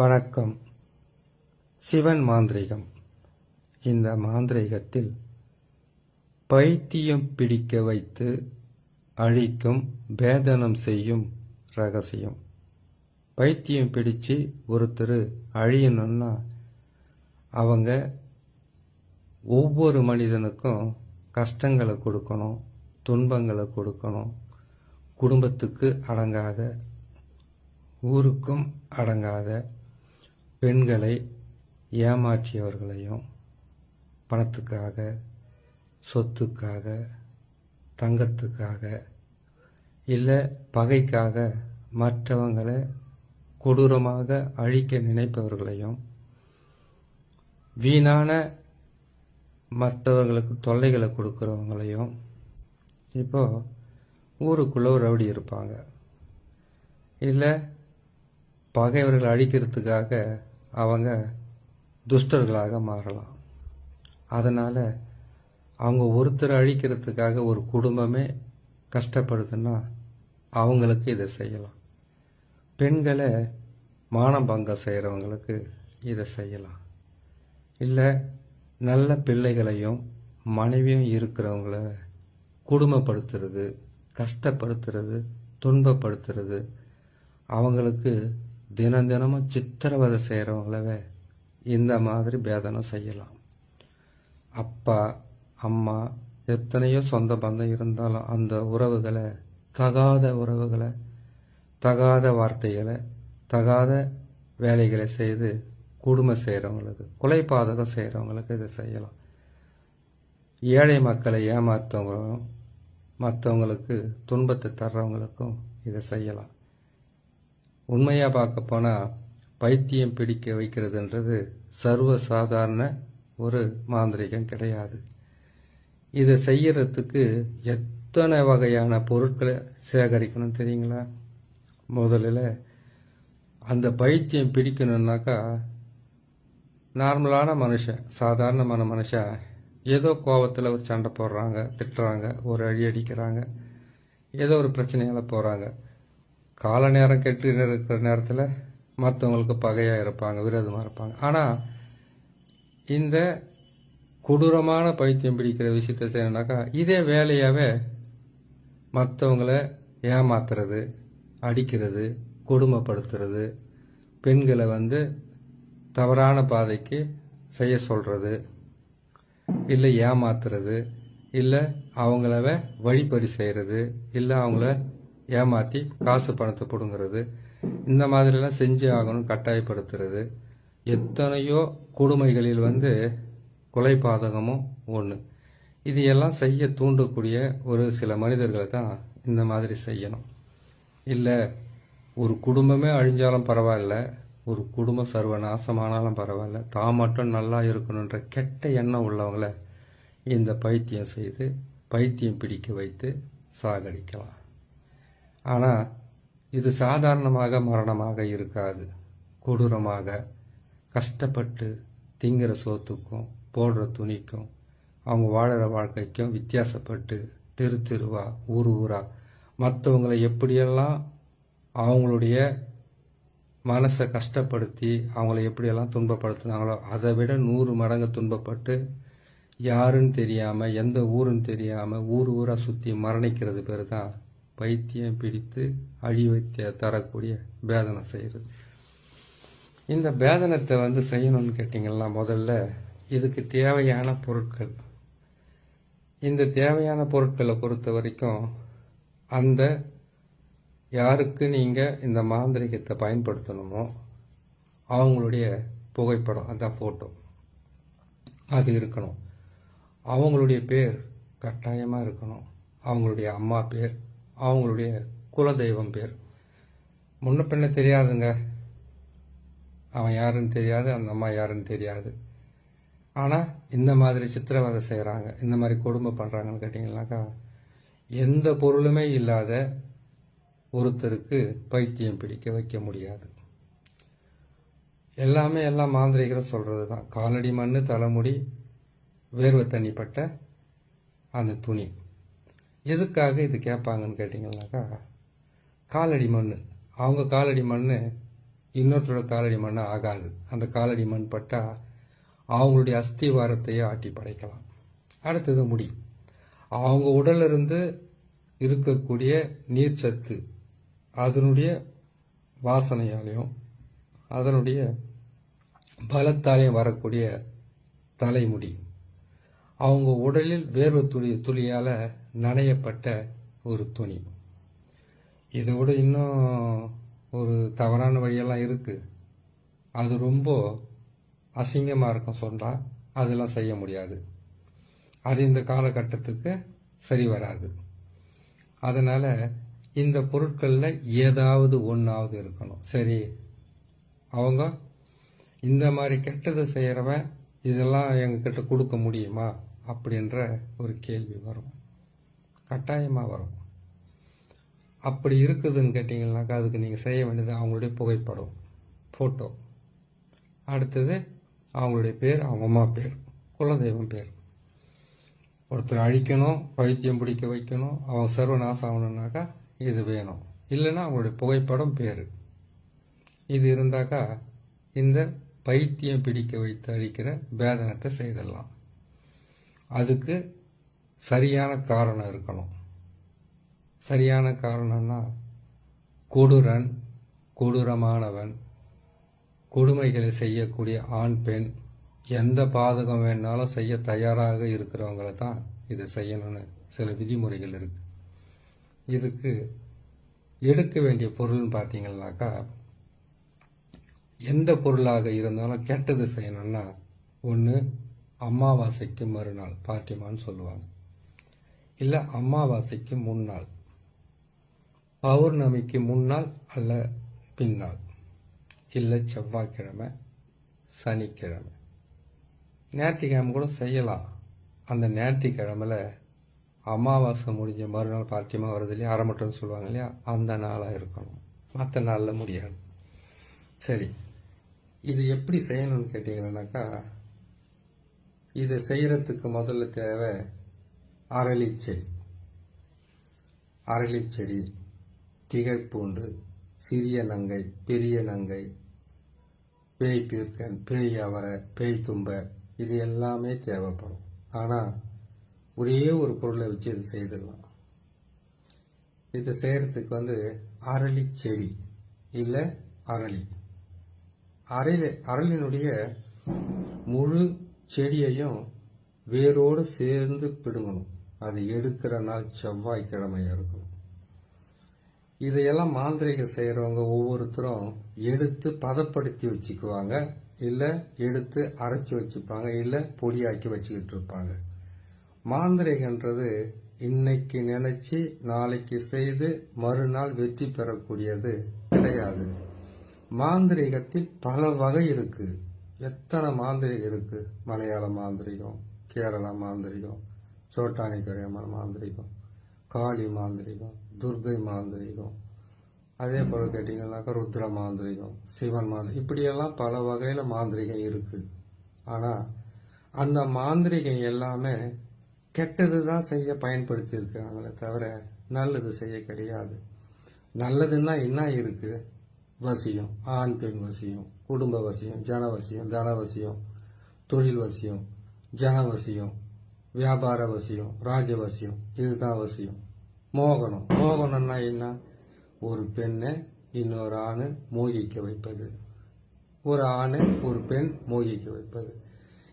வணக்கம். சிவன் மாந்திரிகம். இந்த மாந்திரிகத்தில் பைத்தியம் பிடிக்க வைத்து அழிக்கும், பேதனம் செய்யும் ரகசியம். பைத்தியம் பிடிச்சு ஒருத்தர் அழியணும்னா அவங்க ஒவ்வொரு மனிதனுக்கும் கஷ்டங்களை கொடுக்கணும், துன்பங்களை கொடுக்கணும். குடும்பத்துக்கு அடங்காத, ஊருக்கும் அடங்காத பெண்களை ஏமாற்றியவர்களையும் பணத்துக்காக, சொத்துக்காக, தங்கத்துக்காக, இல்லை பகைக்காக மற்றவங்களை கொடூரமாக அழிக்க நினைப்பவர்களையும், வீணான மற்றவர்களுக்கு தொல்லைகளை கொடுக்குறவங்களையும். இப்போ ஊருக்குள்ளே ஒரு ரவுடி இருப்பாங்க, இல்லை பகைவர்களை அழிக்கிறதுக்காக அவங்க துஷ்டர்களாக மாறலாம். அதனால் அவங்க ஒருத்தர் அழிக்கிறதுக்காக ஒரு குடும்பமே கஷ்டப்படுதுன்னா அவங்களுக்கு இதை செய்யலாம். பெண்களை மானபங்கம் செய்கிறவங்களுக்கு இதை செய்யலாம். இல்லை நல்ல பிள்ளைகளையும் மனைவியும் இருக்கிறவங்கள குடும்பப்படுத்துறது, கஷ்டப்படுத்துறது, துன்பப்படுத்துறது, அவங்களுக்கு தினமும் சித்திரவதை செய்கிறவங்களவே இந்த மாதிரி பேதனம் செய்யலாம். அப்பா அம்மா எத்தனையோ சொந்த பந்தம் இருந்தாலும் அந்த உறவுகளை, தகாத உறவுகளை, தகாத வார்த்தைகளை, தகாத வேலைகளை செய்து குடும்பம் செய்கிறவங்களுக்கு, கொலைபாதகம் செய்கிறவங்களுக்கு இதை செய்யலாம். ஏழை மக்களை ஏமாற்றவங்களும் மற்றவங்களுக்கு துன்பத்தை தர்றவங்களுக்கும் இதை செய்யலாம். உண்மையாக பார்க்க போனால் பைத்தியம் பிடிக்க வைக்கிறதுன்றது சர்வ சாதாரண ஒரு மாந்திரிகம் கிடையாது. இதை செய்யறதுக்கு எத்தனை வகையான பொருட்களை சேகரிக்கணும் தெரியுங்களா? முதல்ல அந்த பைத்தியம் பிடிக்கணுன்னாக்கா நார்மலான மனுஷன், சாதாரணமான மனுஷன் ஏதோ கோபத்தில் ஒரு சண்டை போடுறாங்க, திட்டுறாங்க, ஒரு அடி அடிக்கிறாங்க, ஏதோ ஒரு பிரச்சனையால் போகிறாங்க. கால நேரம் கெட்டு இருக்கிற நேரத்தில் மற்றவங்களுக்கு பகையாக இருப்பாங்க, விரோதமாக இருப்பாங்க. ஆனால் இந்த கொடூரமான பைத்தியம் பிடிக்கிற விஷயத்தை செய்யணுன்னாக்கா இதே வேலையாகவே மற்றவங்களை ஏமாத்துறது, அடிக்கிறது, கொடுமைப்படுத்துறது, பெண்களை தவறான பாதைக்கு செய்ய சொல்கிறது, இல்லை ஏமாத்துறது, இல்லை அவங்கள வழிப்பறி செய்கிறது, இல்லை அவங்கள ஏமாற்றி காசு பணத்தை பிடுங்கிறது, இந்த மாதிரிலாம் செஞ்சு ஆகணும் கட்டாயப்படுத்துறது. எத்தனையோ கொடுமைகளில் கொலைபாதகமும் ஒன்று. இது எல்லாம் செய்ய தூண்டக்கூடிய ஒரு சில மனிதர்களை தான் இந்த மாதிரி செய்யணும். இல்லை ஒரு குடும்பமே அழிஞ்சாலும் பரவாயில்ல, ஒரு குடும்பம் சர்வநாசமானாலும் பரவாயில்ல, தான் மட்டும் நல்லா இருக்கணுன்ற கெட்ட எண்ணம் உள்ளவங்கள இந்த பைத்தியம் செய்து பைத்தியம் பிடிக்க வைத்து சாகடிக்கலாம். ஆனால் இது சாதாரணமாக மரணமாக இருக்காது. கொடூரமாக கஷ்டப்பட்டு திங்கிற சோத்துக்கும் போடுற துணிக்கும் அவங்க வாழற வாழ்க்கைக்கும் வித்தியாசப்பட்டு தெரு தெருவா, ஊர் ஊரா மற்றவங்களை எப்படியெல்லாம் அவங்களுடைய மனசை கஷ்டப்படுத்தி அவங்கள எப்படியெல்லாம் துன்பப்படுத்துனாங்களோ அதை விட 100 மடங்கு துன்பப்பட்டு யாருன்னு தெரியாமல், எந்த ஊருன்னு தெரியாமல் ஊர் ஊராக சுற்றி மரணிக்கிறது பேர் தான் பைத்தியம் பிடித்து அழிவத்தை தரக்கூடிய பேதனம் செய்கிறது. இந்த பேதனத்தை செய்யணும்னு கேட்டிங்கன்னா முதல்ல இதுக்கு தேவையான பொருட்கள். இந்த தேவையான பொருட்களை பொறுத்த வரைக்கும் அந்த யாருக்கு நீங்கள் இந்த மாந்திரிகத்தை பயன்படுத்தணுமோ அவங்களுடைய புகைப்படம், அதான் ஃபோட்டோ, அது இருக்கணும். அவங்களுடைய பேர் கட்டாயமாக இருக்கணும். அவங்களுடைய அம்மா பேர், அவங்களுடைய குலதெய்வம் பேர். முன்ன பின்ன தெரியாதுங்க, அவன் யாருன்னு தெரியாது, அந்த அம்மா யாருன்னு தெரியாது. ஆனால் இந்த மாதிரி சித்திரவதை செய்கிறாங்க, இந்த மாதிரி கொடுமை பண்ணுறாங்கன்னு கேட்டிங்கன்னாக்கா எந்த பொருளுமே இல்லாத ஒருத்தருக்கு பைத்தியம் பிடிக்க வைக்க முடியாது. எல்லாம் மாந்திரிகரை சொல்கிறது தான். காலடி மண், தலைமுடி, வேர்வை தண்ணிப்பட்ட அந்த துணி. எதுக்காக இது கேட்பாங்கன்னு கேட்டிங்கன்னாக்கா காலடி மண், அவங்க காலடி மண் இன்னொருத்தரோட காலடி மண் ஆகாது. அந்த காலடி மண் பட்டால் அவங்களுடைய அஸ்திவாரத்தையே ஆட்டி படைக்கலாம். அடுத்தது முடி. அவங்க உடலிருந்து இருக்கக்கூடிய நீர்ச்சத்து அதனுடைய வாசனையாலையும் அதனுடைய பலத்தாலையும் வரக்கூடிய தலைமுடி, அவங்க உடலில் வேர்வை துளியால் நனையப்பட்ட ஒரு துணி. இதை விட இன்னும் ஒரு தவறான வழியெல்லாம் இருக்குது. அது ரொம்ப அசிங்கமாக இருக்கும் சொன்னால் அதெல்லாம் செய்ய முடியாது. அது இந்த காலகட்டத்துக்கு சரி வராது. அதனால் இந்த பொருட்களில் ஏதாவது ஒன்றாவது இருக்கணும். சரி, அவங்க இந்த மாதிரி கெட்டது செய்கிறவன் இதெல்லாம் எங்ககிட்ட கொடுக்க முடியுமா அப்படின்ற ஒரு கேள்வி வரும், கட்டாயமாக வரும். அப்படி இருக்குதுன்னு கேட்டிங்கன்னாக்கா அதுக்கு நீங்கள் செய்ய வேண்டியது அவங்களுடைய புகைப்படம், ஃபோட்டோ, அடுத்தது அவங்களுடைய பேர், அவங்க அம்மா பேர், குலதெய்வம் பேர். ஒருத்தர் அழிக்கணும், பைத்தியம் பிடிக்க வைக்கணும், அவங்க சர்வநாசம் ஆகணுன்னாக்கா இது வேணும். இல்லைன்னா அவங்களுடைய புகைப்படம், பேர், இது இருந்தாக்கா இந்த பைத்தியம் பிடிக்க வைத்து அழிக்கிற பேதனத்தை செய்திடலாம். அதுக்கு சரியான காரணம் இருக்கணும். சரியான காரணம்னா கொடூரன், கொடூரமானவன், கொடுமைகளை செய்யக்கூடிய ஆண் பெண், எந்த பாதகம் வேணாலும் செய்ய தயாராக இருக்கிறவங்கள தான் இதை செய்யணும்னு சில விதிமுறைகள் இருக்குது. இதுக்கு எடுக்க வேண்டிய பொருள்னு பார்த்தீங்கன்னாக்கா எந்த பொருளாக இருந்தாலும் கெட்டது செய்யணும்னா ஒன்று அமாவாசைக்கு மறுநாள் பாட்டிமான்னு சொல்லுவாங்க, இல்லை அமாவாசைக்கு முன்னாள், பௌர்ணமிக்கு முன்னாள் அல்ல பின்னால், இல்லை செவ்வாய்க்கிழமை, சனிக்கிழமை, ஞாயிற்றுக்கிழமை கூட செய்யலாம். அந்த ஞாயிற்றுக்கிழமையில் அமாவாசை முடிஞ்ச மறுநாள் பாட்டியமாக வருது இல்லையா, அரைமட்டம்னு சொல்லுவாங்க இல்லையா, அந்த நாளாக இருக்கணும். மற்ற நாளில் முடியாது. சரி, இது எப்படி செய்யணும்னு கேட்டிங்கன்னாக்கா இதை செய்கிறதுக்கு முதல்ல தேவை அரளிச்செடி. அரளிச்செடி, திகைப்பூண்டு, சிறிய நங்கை, பெரிய நங்கை, பேய் பீர்க்கன், பேய் அவரை, பேய் தும்பை, இது எல்லாமே தேவைப்படும். ஆனால் ஒரே ஒரு பொருளை வச்சு இது செய்திடலாம். இதை செய்கிறதுக்கு அரளி செடி இல்லை அரளி, அரளினுடைய முழு செடியையும் வேரோடு சேர்ந்து பிடுங்கணும். அது எடுக்கிற நாள் செவ்வாய்க்கிழமையாக இருக்கணும். இதையெல்லாம் மாந்திரிகம் செய்கிறவங்க ஒவ்வொருத்தரும் எடுத்து பதப்படுத்தி வச்சுக்குவாங்க, இல்லை எடுத்து அரைச்சி வச்சுப்பாங்க, இல்லை பொடியாக்கி வச்சுக்கிட்டு இருப்பாங்க. மாந்திரிகன்றது இன்னைக்கு நினைச்சு நாளைக்கு செய்து மறுநாள் வெற்றி பெறக்கூடியது கிடையாது. மாந்திரிகத்தில் பல வகை இருக்கு. எத்தனை மாந்திரிகம் இருக்கு. மலையாள மாந்திரிகம், கேரளா மாந்திரிகம், சோட்டானிக்கரையம்மன் மாந்திரிகம், காளி மாந்திரிகம், துர்கை மாந்திரிகம், அதே போல் கேட்டிங்கன்னாக்கா ருத்ர மாந்திரிகம், சிவன் மாந்திரிகம், இப்படியெல்லாம் பல வகையில் மாந்திரிகம் இருக்குது. ஆனால் அந்த மாந்திரிகம் எல்லாமே கெட்டது தான் செய்ய பயன்படுத்தி இருக்காங்களே தவிர நல்லது செய்ய கிடையாது. நல்லதுன்னா என்ன இருக்குது? வசியம், ஆண் பெண் வசியம், குடும்ப வசியம், ஜனவசியம், தனவசியம், தொழில் வசியம், ஜனவசியம், வியாபார வசியம், ராஜவசியம், இதுதான் வசியம். மோகனம், மோகனம்னா என்ன? ஒரு பெண்ணை இன்னொரு ஆணை மோகிக்க வைப்பது, ஒரு ஆணை ஒரு பெண் மோகிக்க வைப்பது.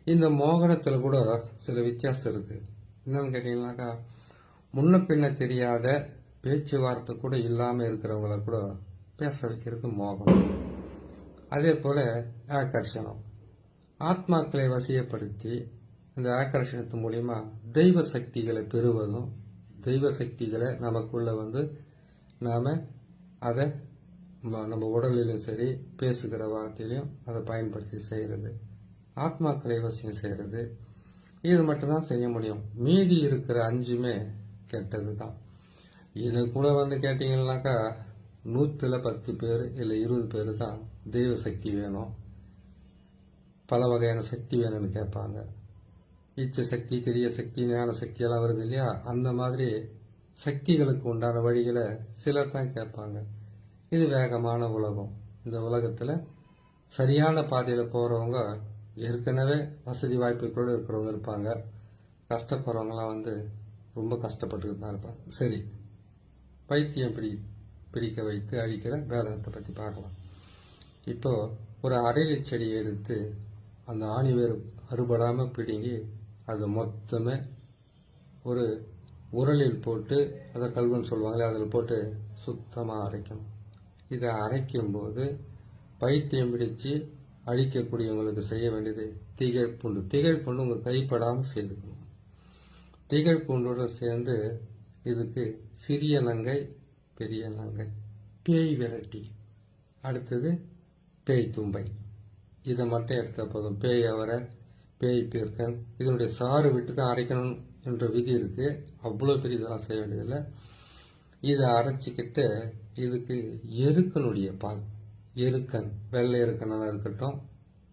இந்த மோகனத்தில் கூட சில வித்தியாசம் இருக்குது. என்னன்னு கேட்டிங்கன்னாக்கா முன்ன பின்ன தெரியாத பேச்சுவார்த்தை கூட இல்லாமல் இருக்கிறவங்கள கூட பேச வைக்கிறது மோகனம். அதே போல் ஆகர்ஷணம், ஆத்மாக்களை வசியப்படுத்தி இந்த ஆகர்ஷணத்து மூலிமா தெய்வ சக்திகளை பெறுவதும், தெய்வ சக்திகளை நமக்குள்ள நாம் அதை நம்ம உடலிலும் சரி பேசுகிற வார்த்தையிலையும் அதை பயன்படுத்தி செய்கிறது, ஆத்மாக்களை வசியம் செய்கிறது. இது மட்டும்தான் செய்ய முடியும். மீதி இருக்கிற 5மே கெட்டது தான். இதை கூட கேட்டிங்கன்னாக்கா 100ல் 10 பேர் இல்லை 20 பேர் தான் தெய்வ சக்தி வேணும், பல வகையான சக்தி வேணும்னு கேட்பாங்க. இச்ச சக்தி, கிரிய சக்தி, ஞான சக்தி எல்லாம் வருது இல்லையா, அந்த மாதிரி சக்திகளுக்கு உண்டான வழிகளை சிலர் தான் கேட்பாங்க. இது வேகமான உலகம், இந்த உலகத்தில் சரியான பாதையில் போகிறவங்க ஏற்கனவே வசதி வாய்ப்புகளோடு இருக்கிறவங்க இருப்பாங்க. கஷ்டப்படுறவங்களாம் வந்து ரொம்ப கஷ்டப்பட்டுக்கிட்டு தான் இருப்பாங்க. சரி, பைத்தியம் பிடிக்க வைத்து அழிக்கிற வேதனத்தை பற்றி பார்க்கலாம். இப்போது ஒரு அரைலை செடியை எடுத்து அந்த ஆணிவேர் அறுபடாமல் பிடுங்கி அதை மொத்தமே ஒரு உரலில் போட்டு, அதை கல்வன்னு சொல்லுவாங்களே, அதில் போட்டு சுத்தமாக அரைக்கணும். இதை அரைக்கும்போது பைத்தியம் பிடிச்சு அழிக்கக்கூடியவங்களுக்கு செய்ய வேண்டியது திகழ்பூண்டு. திகழ்பூண்டு உங்கள் கைப்படாமல் சேர்த்துக்கணும். திகழ்பூண்டோடு சேர்ந்து இதுக்கு சிறிய நங்கை, பெரிய நங்கை, பேய் விரட்டி, அடுத்தது பேய் தும்பை, இதை மட்டும் எடுத்த போதும். பேய் அவரை, பேய் பீர்க்கன், இதனுடைய சாறு விட்டு தான் அரைக்கணும் என்ற விதி இருக்குது. அவ்வளோ பெரிய இதெல்லாம் செய்ய வேண்டியதில்லை. இதை அரைச்சிக்கிட்டு இதுக்கு எருக்கனுடைய பால், எருக்கன், வெள்ளை எருக்கனாக இருக்கட்டும்,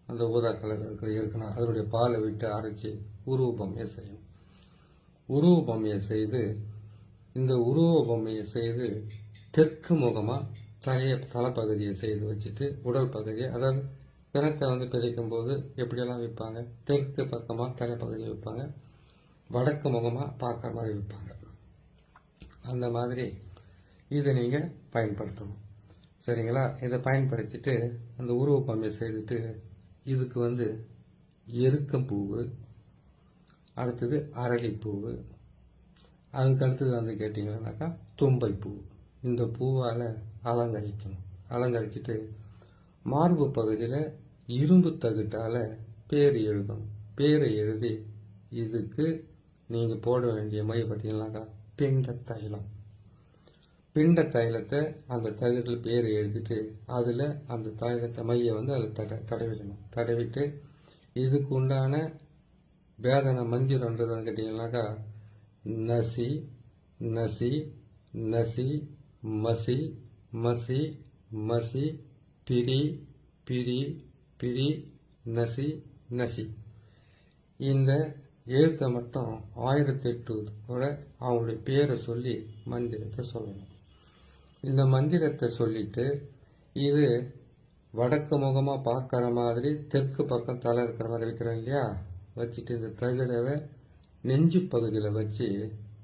அந்த ஊதா கலர் இருக்கிற எருக்கனா, அதனுடைய பாலை விட்டு அரைச்சி உருவ பொம்மையை செய்யணும். உருவ பொம்மையை செய்து, இந்த உருவ பொம்மையை செய்து தெற்கு முகமாக தலைப்பகுதியை செய்து வச்சுட்டு, உடல் பகுதியை, அதாவது பிணத்தை வந்து பிரிக்கும் போது எப்படியெல்லாம் வைப்பாங்க, தெற்கு பக்கமாக தலைப்பகுதியை வைப்பாங்க, வடக்கு முகமாக பார்க்குற மாதிரி வைப்பாங்க. அந்த மாதிரி இதை நீங்கள் பயன்படுத்தணும். சரிங்களா? இதை பயன்படுத்திட்டு அந்த உருவ பொம்மையை செய்துட்டு, இதுக்கு வந்து எருக்கம்பூவு, அடுத்தது அரளிப்பூவு, அதுக்கு அடுத்தது வந்து கேட்டிங்கன்னாக்கா தும்பைப்பூ. இந்த பூவால் அலங்கரிக்கணும். அலங்கரிச்சுட்டு மார்பு பகுதியில் இரும்பு தகுட்டால் பேர் எழுதணும். பேரை எழுதி இதுக்கு நீங்கள் போட வேண்டிய மை பார்த்தீங்கன்னாக்கா பிண்ட தைலம். பிண்ட தைலத்தை அந்த தகுட்டில் பேரை எழுதிட்டு அதில் அந்த தைலத்தை மையை வந்து அதில் தடவிடணும். தடவிட்டு இதுக்கு உண்டான வேதனை மந்திரன்றதுன்னு கேட்டிங்கன்னாக்கா நசி நசி நசி மசி மசி மசி பிரி பிரி பிரி நசி நசி. இந்த எழுத்தை மட்டும் 1008 கூட அவங்களுடைய பேரை சொல்லி மந்திரத்தை சொல்லணும். இந்த மந்திரத்தை சொல்லிட்டு இது வடக்கு முகமாக பார்க்குற மாதிரி தெற்கு பக்கம் தலை இருக்கிற மாதிரி வைக்கிறோம் இல்லையா, வச்சுட்டு இந்த தகுடவை நெஞ்சு பகுதியில் வச்சு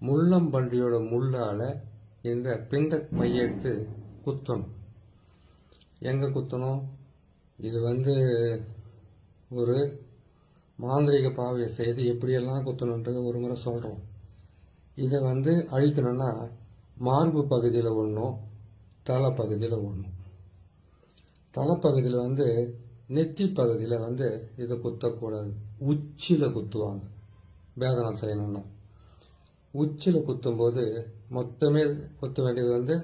முள்ளம்பன்றியோட முள்ளால் இந்த பிண்ட மையை எடுத்து குத்தணும். எங்கே குத்தணும்? இது வந்து ஒரு மாந்திரிக பாவையை செய்து எப்படியெல்லாம் குத்தணுன்றது ஒரு முறை சொல்கிறோம். இதை வந்து அழிக்கணும்னா மார்பு பகுதியில் ஒன்றும், தலைப்பகுதியில் ஒன்றும். தலைப்பகுதியில் வந்து நெத்தி பகுதியில் வந்து இதை குத்தக்கூடாது, உச்சியில் குத்துவாங்க. வேதனை செய்யணும்னா உச்சியில் குத்தும்போது மொத்தமே குத்த வேண்டியது வந்து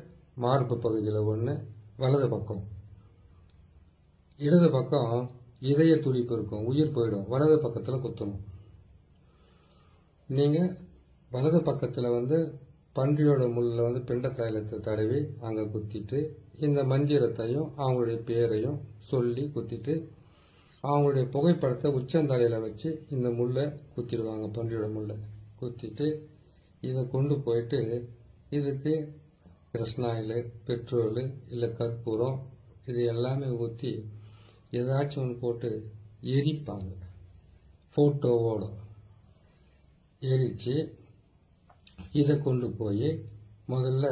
மார்பு பகுதியில் ஒன்று, வலது பக்கம். இடது பக்கம் இதய துடிப்பு இருக்கும், உயிர் போயிடும். வலது பக்கத்தில் குத்தணும். நீங்கள் வலது பக்கத்தில் வந்து பன்றியோட முள்ளில் வந்து பிண்ட தைலத்தை தடவி அங்கே குத்திட்டு இந்த மந்திரத்தையும் அவங்களுடைய பேரையும் சொல்லி குத்திட்டு அவங்களுடைய புகைப்படத்தை உச்சந்தலையில் வச்சு இந்த முள்ளை குத்திடுவாங்க. பன்றியோட முள்ளை குத்திட்டு இதை கொண்டு போயிட்டு இதுக்கு கிருஷ்ணாயில், பெட்ரோல் இல்லை கற்பூரம் இது எல்லாமே ஊற்றி ஏதாச்சும் ஒன்று போட்டு எரிப்பாங்க. ஃபோட்டோவோடு எரித்து இதை கொண்டு போய் முதல்ல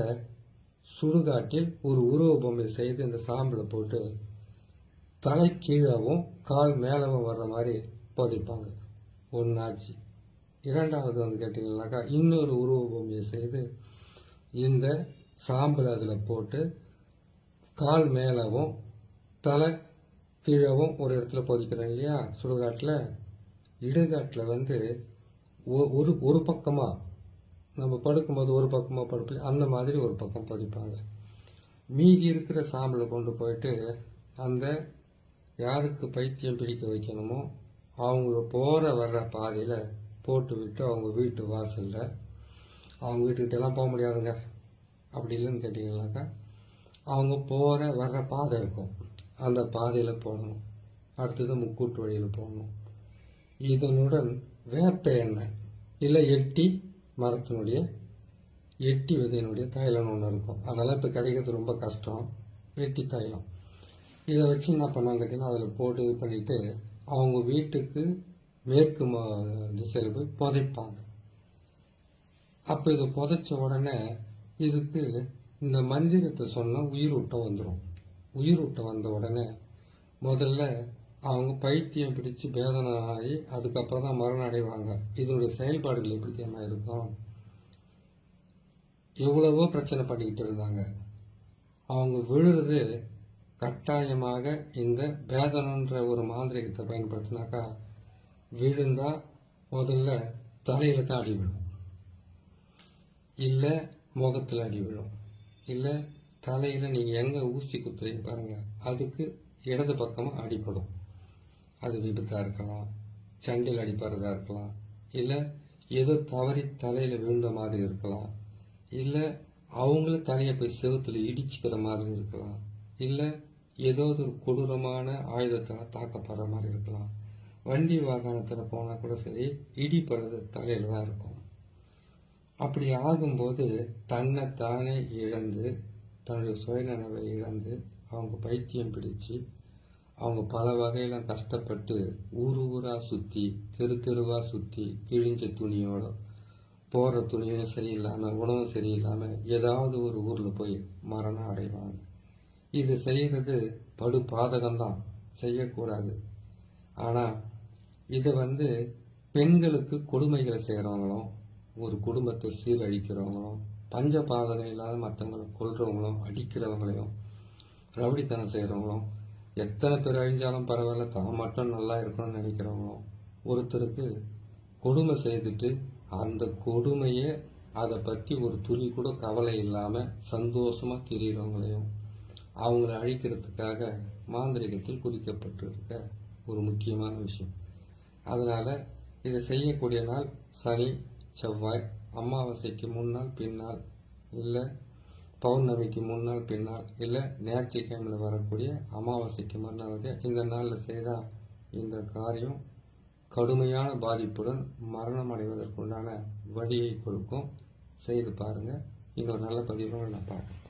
சுடுகாட்டில் ஒரு உருவ பொம்மை செய்து இந்த சாம்பில் போட்டு தலை கீழவும் கால் மேலவும் வர்ற மாதிரி புதைப்பாங்க. ஒன்றாச்சு. இரண்டாவது வந்து கேட்டிங்கன்னாக்கா இன்னொரு உருவ பொம்மையை செய்து இந்த சாம்பல் அதில் போட்டு கால் மேலவும் தலை கீழவும் ஒரு இடத்துல புதைக்கிறோம் இல்லையா சுடுகாட்டில். இடுகாட்டில் வந்து ஒரு பக்கமாக நம்ம படுக்கும்போது ஒரு பக்கமாக படுப்போம், அந்த மாதிரி ஒரு பக்கம் பதிப்பாங்க. மீதி இருக்கிற சாம்பலை கொண்டு போயிட்டு அந்த யாருக்கு பைத்தியம் பிடிக்க வைக்கணுமோ அவங்க போகிற வர்ற பாதையில் போட்டு விட்டு அவங்க வீட்டு வாசலில், அவங்க வீட்டுக்கிட்டெல்லாம் போக முடியாதுங்க, அப்படி இல்லைன்னு கேட்டிங்கனாக்கா அவங்க போகிற வர்ற பாதை இருக்கும், அந்த பாதையில் போடணும். அடுத்தது முக்கூட்டு வழியில் போகணும். இதனுடன் வேப்ப எண்ணெய் இல்லை எட்டி மரத்தினுடைய எட்டி விதையினுடைய தைலம் ஒன்று இருக்கும். அதெல்லாம் இப்போ கிடைக்கிறது ரொம்ப கஷ்டம். எட்டி தைலம் இதை வச்சு என்ன பண்ணாங்க கேட்டிங்கன்னா அதில் போட்டு இது பண்ணிவிட்டு அவங்க வீட்டுக்கு மேற்கு திசையில் போய் புதைப்பாங்க. அப்போ இதை புதைச்ச உடனே இதுக்கு இந்த மந்திரத்தை சொன்னால் உயிரூட்டம் வந்துடும். உயிரூட்டம் வந்த உடனே முதல்ல அவங்க பைத்தியம் பிடிச்சு வேதனை ஆகி அதுக்கப்புறம் தான் மரணம் அடைவாங்க. இதனுடைய செயல்பாடுகள் எப்படி தெரியுமா இருக்கும்? எவ்வளவோ பிரச்சனை பண்ணிக்கிட்டு இருந்தாங்க. அவங்க விழுறது கட்டாயமாக இந்த வேதனன்ற ஒரு மாந்திரிகத்தை பயன்படுத்தினாக்கா விழுந்தா முதல்ல தலையில தான் அடி விழும், இல்லை முகத்தில் அடி விழும், இல்லை தலையில் நீங்கள் எங்கே ஊசி குத்துறீங்க பாருங்கள் அதுக்கு இடது பக்கமாக அடிப்படும். அது விபத்தாக இருக்கலாம், சண்டையில் அடிப்படுறதா இருக்கலாம், இல்லை ஏதோ தவறி தலையில் விழுந்த மாதிரி இருக்கலாம், இல்லை அவங்கள தலையை போய் செவத்தில் இடிச்சுக்கிற மாதிரி இருக்கலாம், இல்லை ஏதோ ஒரு கொடூரமான ஆயுதத்தால் தாக்கப்படுற மாதிரி இருக்கலாம். வண்டி வாகனத்தில் போனால் கூட சரி இடிப்படுறது தலையில் தான் இருக்கும். அப்படி ஆகும்போது தன்னை தானே இழந்து தன்னுடைய சுயநினைவை இழந்து அவங்க பைத்தியம் பிடிச்சு அவங்க பல வகையில் கஷ்டப்பட்டு ஊராக சுற்றி தெருவாக சுற்றி கிழிஞ்ச துணியோட போடுற துணியும் சரியில்லாமல் உணவும் சரியில்லாமல் ஏதாவது ஒரு ஊரில் போய் மரணம் அடைவாங்க. இது செய்கிறது படு பாதகம்தான், செய்யக்கூடாது. ஆனால் இதை பெண்களுக்கு கொடுமைகளை செய்கிறவங்களும் ஒரு குடும்பத்தை சீரழிக்கிறவங்களும் பஞ்ச பாதகம் இல்லாத மற்றவங்களை கொல்றவங்களும் அடிக்கிறவங்களையும் ரவுடித்தனம் செய்கிறவங்களும் எத்தனை பேர் அழிஞ்சாலும் பரவாயில்ல தான் மட்டும் நல்லா இருக்கணும்னு நினைக்கிறவங்களும் ஒருத்தருக்கு கொடுமை செய்துட்டு அந்த கொடுமையை அதை பற்றி ஒரு துளி கூட கவலை இல்லாமல் சந்தோஷமாக திரிகிறவங்களையும் அவங்கள அழிக்கிறதுக்காக மாந்திரிகத்தில் குறிக்கப்பட்டிருக்க ஒரு முக்கியமான விஷயம். அதனால் இதை செய்யக்கூடிய நாள் சனி, செவ்வாய், அமாவாசைக்கு முன்னால் பின்னால், இல்லை பௌர்ணமிக்கு முன்னால் பின்னால், இல்லை ஞாயிற்றுக்கிழமையில் வரக்கூடிய அமாவாசைக்கு மறுநாள். இந்த நாளில் செய்தால் இந்த காரியம் கடுமையான பாதிப்புடன் மரணம் அடைவதற்குண்டான வழியை கொடுக்கும். செய்து பாருங்கள். இன்னொரு நல்ல பதிவோடு நான் பார்க்குறேன்.